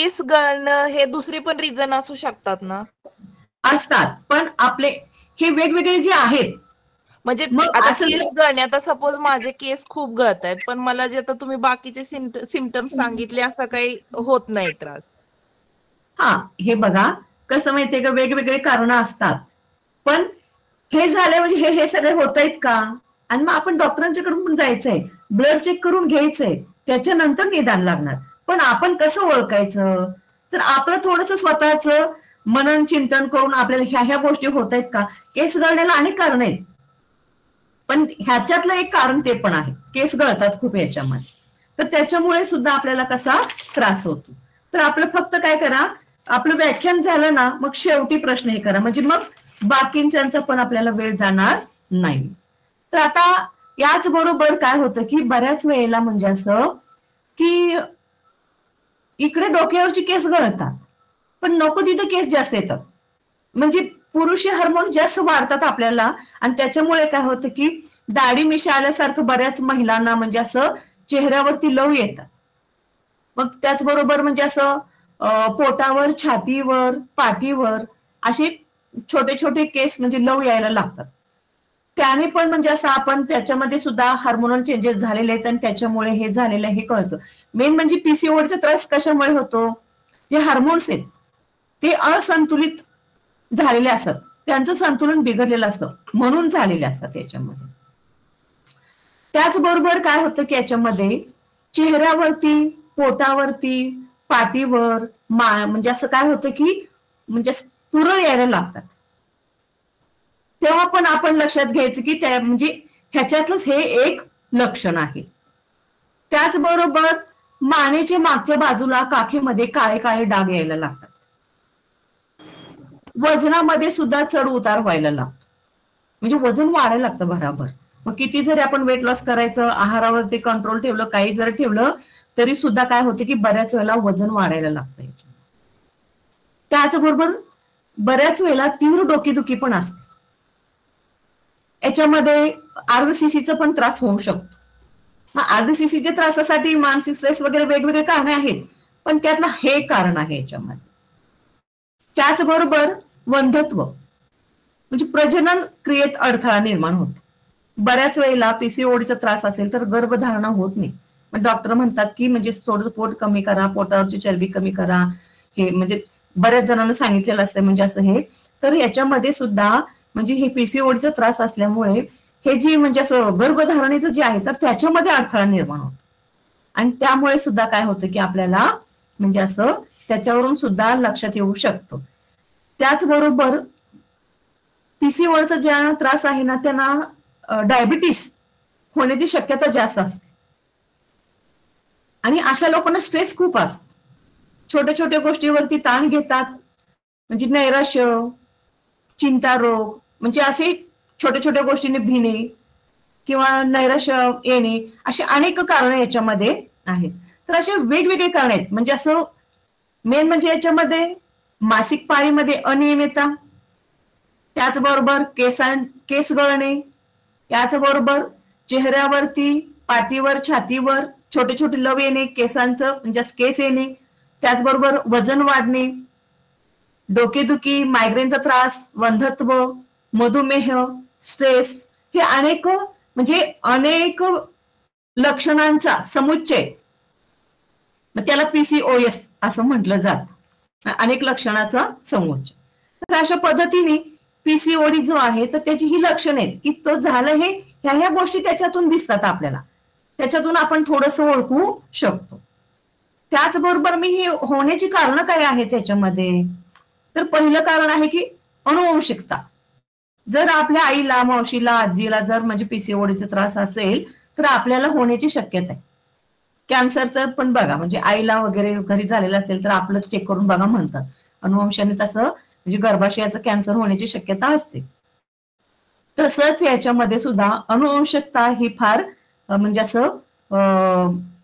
केस गळणं हे दुसरे पण रिझन असू शकतात ना? असतात, पण आपले हे वेगवेगळे जे आहेत म्हणजे मग आता असं केस गळणे, आता सपोज माझे केस खूप गळत आहेत, पण मला जे आता तुम्ही बाकीचे सिमटम्स सांगितले असं काही होत नाही त्रास. हा, हे बघा कसं माहितीये का, वेगवेगळे कारण असतात, पण हे झाले म्हणजे हे सगळे होत आहेत का, आणि मग आपण डॉक्टरांच्याकडून पण जायचंय, ब्लड चेक करून घ्यायचंय, त्याच्यानंतर निदान लागणार. पण आपण कसं ओळखायचं, तर आपलं थोडंसं स्वतःच मनन चिंतन करून आपल्याला ह्या गोष्टी होत आहेत का. केस गळण्याला अनेक कारण आहेत, पण ह्याच्यातलं एक कारण ते पण आहे, केस गळतात खूप याच्यामध्ये, तर त्याच्यामुळे सुद्धा आपल्याला कसा त्रास होतो. तर आपलं फक्त काय करा, आपलं व्याख्यान झालं ना, मग शेवटी प्रश्न हे करा, म्हणजे मग बाकींच्यांचा पण आपल्याला वेळ जाणार नाही. तर आता याच बरोबर काय होतं की बऱ्याच वेळेला म्हणजे असं की इकडे डोक्यावरची केस गळतात, पण नको तिथे केस जास्त येतात, म्हणजे पुरुषी हार्मोन जास्त वाढतात आपल्याला, आणि त्याच्यामुळे काय होतं की दाढी मिशा आल्यासारखं बऱ्याच महिलांना म्हणजे असं चेहऱ्यावरती लव येतात. मग त्याचबरोबर म्हणजे असं पोटावर, छातीवर, पाठीवर असे छोटे छोटे केस म्हणजे लव यायला लागतात. त्याने पण म्हणजे असं आपण त्याच्यामध्ये सुद्धा हार्मोनल चेंजेस झालेले आहेत, आणि त्याच्यामुळे हे झालेलं हे कळतं. मेन म्हणजे पीसीओडीचा त्रास कशामुळे होतो, जे हार्मोन्स आहेत ते असंतुलित झालेले असतात, त्यांचं संतुलन बिघडलेलं असतं, म्हणून झालेले असतात याच्यामध्ये. त्याचबरोबर काय होतं की याच्यामध्ये चेहऱ्यावरती, पोटावरती, पाठीवर, म्हणजे असं काय होतं की म्हणजे पुरळ यायला लागतात, तेव्हा पण आपण लक्षात घ्यायचं की त्या म्हणजे ह्याच्यातलंच हे एक लक्षण आहे. त्याचबरोबर मानेच्या मागच्या बाजूला काखेमध्ये काळे काळे डाग यायला लागतात. वजनामध्ये सुद्धा चढ उतार व्हायला लागतो, म्हणजे वजन वाढायला लागतं भराभर. मग किती जरी आपण वेट लॉस करायचं, आहारावरती कंट्रोल ठेवलं, काही जर ठेवलं तरी सुद्धा काय होते की बऱ्याच वेळेला वजन वाढायला लागतं. त्याचबरोबर बऱ्याच वेळेला तीव्र डोकेदुखी पण असते, याच्यामध्ये आर्धसीसीचा पण त्रास होऊ शकतो. आर्धसीसीच्या त्रासासाठी मानसिक स्ट्रेस वगैरे वेगवेगळे कारणे आहेत, पण त्यातलं हे कारण आहे याच्यामध्ये. त्याचबरोबर वंध्यत्व म्हणजे प्रजनन क्रियेत अडथळा निर्माण होतो. बऱ्याच वेळेला पीसीओडीचा त्रास असेल तर गर्भधारणा होत नाही, मग डॉक्टर म्हणतात की म्हणजे थोडंसं पोट कमी करा, पोटावरची चरबी कमी करा, हे म्हणजे बऱ्याच जणांना सांगितलेलं असतं म्हणजे असं हे. तर याच्यामध्ये सुद्धा म्हणजे हे पीसीओडीचा त्रास असल्यामुळे हे जी म्हणजे असं गर्भधारणेचं जे आहे तर त्याच्यामध्ये अडथळा निर्माण होतो, आणि त्यामुळे सुद्धा काय होतं की आपल्याला म्हणजे असं त्याच्यावरून सुद्धा लक्षात येऊ शकतं. त्याचबरोबर पीसीओडीचा ज्या त्रास आहे ना त्यांना डायबिटीस होण्याची शक्यता जास्त असते, आणि अशा लोकांना स्ट्रेस खूप असतो, छोट्या छोट्या गोष्टीवरती ताण घेतात, म्हणजे नैराश्य, चिंता रोग, म्हणजे असे छोट्या छोट्या गोष्टीने भिणे किंवा नैराश्य येणे, असे अनेक कारण याच्यामध्ये आहेत. तर असे वेगवेगळे कारण आहेत, म्हणजे असं मेन म्हणजे याच्यामध्ये मासिक पाळीमध्ये अनियमितता, त्याचबरोबर केस गळणे, त्याचबरोबर चेहऱ्यावरती, पाठीवर, छातीवर छोटे छोटे लव येणे, केसांचं म्हणजे केस येणे, त्याचबरोबर वजन वाढणे, डोकेदुखी, मायग्रेनचा त्रास, वंध्यत्व, मधुमेह, स्ट्रेस, हे अनेक म्हणजे अनेक लक्षणांचा समुच्चय, त्याला पीसीओएस असं म्हटलं जातं, अनेक लक्षणाचा समुच्चय. तर अशा पद्धतीने पीसीओडी जो आहे तर त्याची ही लक्षण आहेत की तो झालं, हे ह्या गोष्टी त्याच्यातून दिसतात आपल्याला, त्याच्यातून आपण थोडंसं ओळखू शकतो. त्याचबरोबर मी ही होण्याची कारणं काय आहेत त्याच्यामध्ये, तर पहिलं कारण आहे की अनुवंशिकता. जर आपल्या आईला, मावशीला, आजीला जर म्हणजे पीसीओडीचा त्रास असेल तर आपल्याला होण्याची शक्यता आहे. कॅन्सरचं पण बघा, म्हणजे आईला वगैरे घरी झालेलं असेल तर आपलं चेक करून बघा म्हणतात, अनुवंशाने तसं म्हणजे गर्भाशयाचं कॅन्सर होण्याची शक्यता असते. तसंच याच्यामध्ये सुद्धा अनुवंशिकता ही फार म्हणजे असं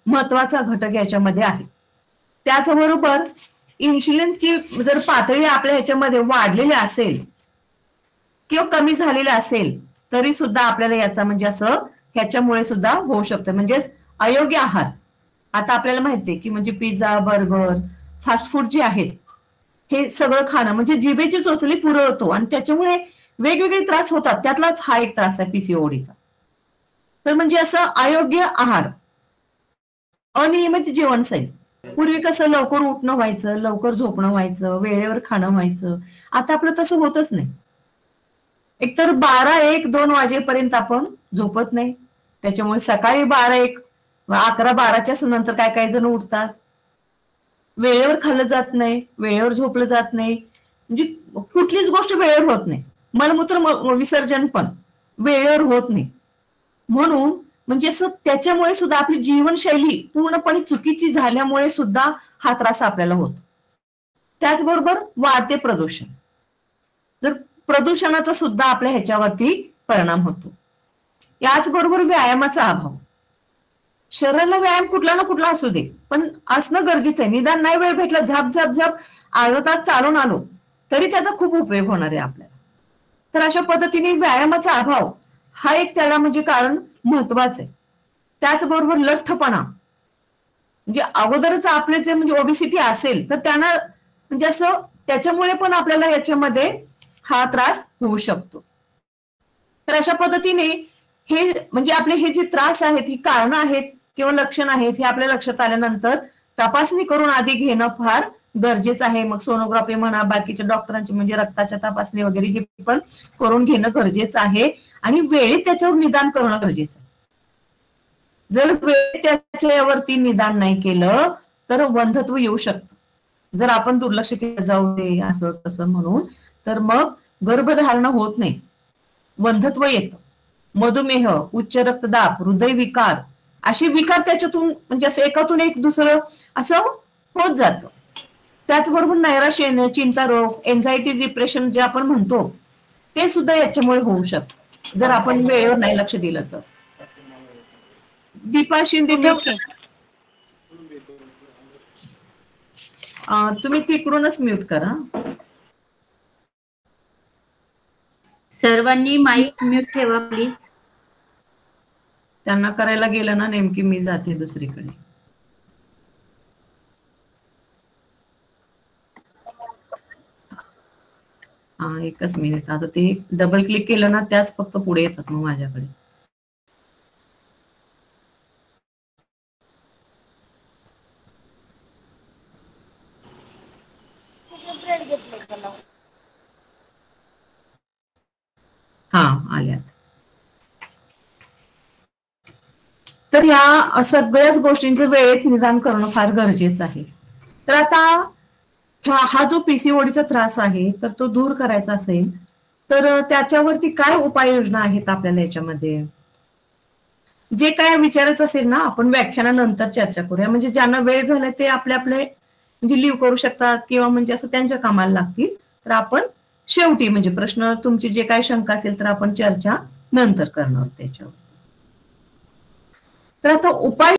महत्वाचा घटक याच्यामध्ये आहे. त्याचबरोबर इन्शुलिनची जर पातळी आपल्या ह्याच्यामध्ये वाढलेली असेल किंवा कमी झालेली असेल तरी सुद्धा आपल्याला याचा म्हणजे असं ह्याच्यामुळे सुद्धा होऊ शकतं. म्हणजेच अयोग्य आहार, आता आपल्याला माहितीये की म्हणजे पिझ्झा, बर्गर, फास्ट फूड जे आहेत हे सगळं खाणं म्हणजे जिभेची चोचली पुरवतो आणि त्याच्यामुळे वेगवेगळे त्रास होतात. त्यातलाच हा एक त्रास आहे पीसीओडीचा. तर म्हणजे असं अयोग्य आहार, अनियमित जीवनशैली. पूर्वी कसं लवकर उठणं व्हायचं, लवकर झोपणं व्हायचं, वेळेवर खाणं व्हायचं. आता आपलं तसं होतच नाही. एकतर 12-1-2 वाजेपर्यंत आपण झोपत नाही. त्याच्यामुळे सकाळी 12-1, 11-12च्या नंतर काय काही जण उठतात. वेळेवर खाल्लं जात नाही, वेळेवर झोपलं जात नाही, म्हणजे कुठलीच गोष्ट वेळेवर होत नाही. मलमूत्र विसर्जन पण वेळेवर होत नाही. म्हणून म्हणजे असं त्याच्यामुळे सुद्धा आपली जीवनशैली पूर्णपणे चुकीची झाल्यामुळे सुद्धा हा त्रास आपल्याला होतो. त्याचबरोबर वाढते प्रदूषण. जर प्रदूषणाचा सुद्धा आपल्या ह्याच्यावरती परिणाम होतो. याचबरोबर व्यायामाचा अभाव. शरीराला व्यायाम कुठला ना कुठला असू दे, पण असणं गरजेचं आहे. निदान नाही वेळ भेटला, झाप झाप झाप अर्धा तास चालून आलो तरी त्याचा खूप उपयोग होणार आहे आपल्याला. तर अशा पद्धतीने व्यायामाचा अभाव हा एक त्याला म्हणजे कारण महत्वाचं आहे. त्याचबरोबर लठ्ठपणा, म्हणजे अगोदरच आपले जे म्हणजे ओबेसिटी असेल तर त्यांना म्हणजे असं त्याच्यामुळे पण आपल्याला याच्यामध्ये हा त्रास होऊ शकतो. तर अशा पद्धतीने हे म्हणजे आपले हे जे त्रास आहेत, ही कारणं आहेत किंवा लक्षण आहेत, हे आपल्या लक्षात आल्यानंतर तपासणी करून आधी घेणं फार गरजेचं आहे. मग सोनोग्राफी म्हणा, बाकीच्या डॉक्टरांची म्हणजे रक्ताच्या तपासणी वगैरे हे पण करून घेणं गरजेचं आहे आणि वेळेत त्याच्यावर निदान करणं गरजेचं आहे. जर वेळेत त्याच्यावरती निदान नाही केलं तर वंध्यत्व येऊ शकतं. जर आपण दुर्लक्ष केलं, जाऊ दे असं तसं म्हणून, तर मग गर्भधारणा होत नाही, वंध्यत्व येतं. मधुमेह, उच्च रक्तदाब, हृदयविकार असे विकार त्याच्यातून म्हणजे असं एकातून एक दुसरं असं होत जातं. त्याचबरोबर नैराश्य येणं, चिंता रोग, एन्झायटी, डिप्रेशन जे आपण म्हणतो ते सुद्धा याच्यामुळे होऊ शकतं जर आपण वेळेवर नाही लक्ष दिलं तर. दीपा शिंदे म्यूट. तुम्ही तिकडूनच म्यूट करा. सर्वांनी माईक म्यूट ठेवा प्लीज. त्यांना करायला गेलं ना नेमकी मी जाते दुसरीकडे. हा एकच मिनिट. आता ते डबल क्लिक केलं ना त्याच फक्त पुढे येतात मग माझ्याकडे. हा आल्यात. तर या सगळ्याच गोष्टींचं वेळेत निदान करणं फार गरजेचं आहे. तर आता हा जो पीसीओडीचा त्रास आहे तर तो दूर करायचा असेल तर त्याच्यावरती काय उपाययोजना आहेत आपल्याला याच्यामध्ये, जे काय विचारायचं असेल ना आपण व्याख्यानानंतर चर्चा करूया. म्हणजे ज्यांना वेळ झाला ते आपले म्हणजे लिव्ह करू शकतात किंवा म्हणजे असं त्यांच्या कामाला लागतील. तर आपण शेवटी म्हणजे प्रश्न तुमची जे काय शंका असेल तर आपण चर्चा नंतर करणार त्याच्यावर. तर आता उपाय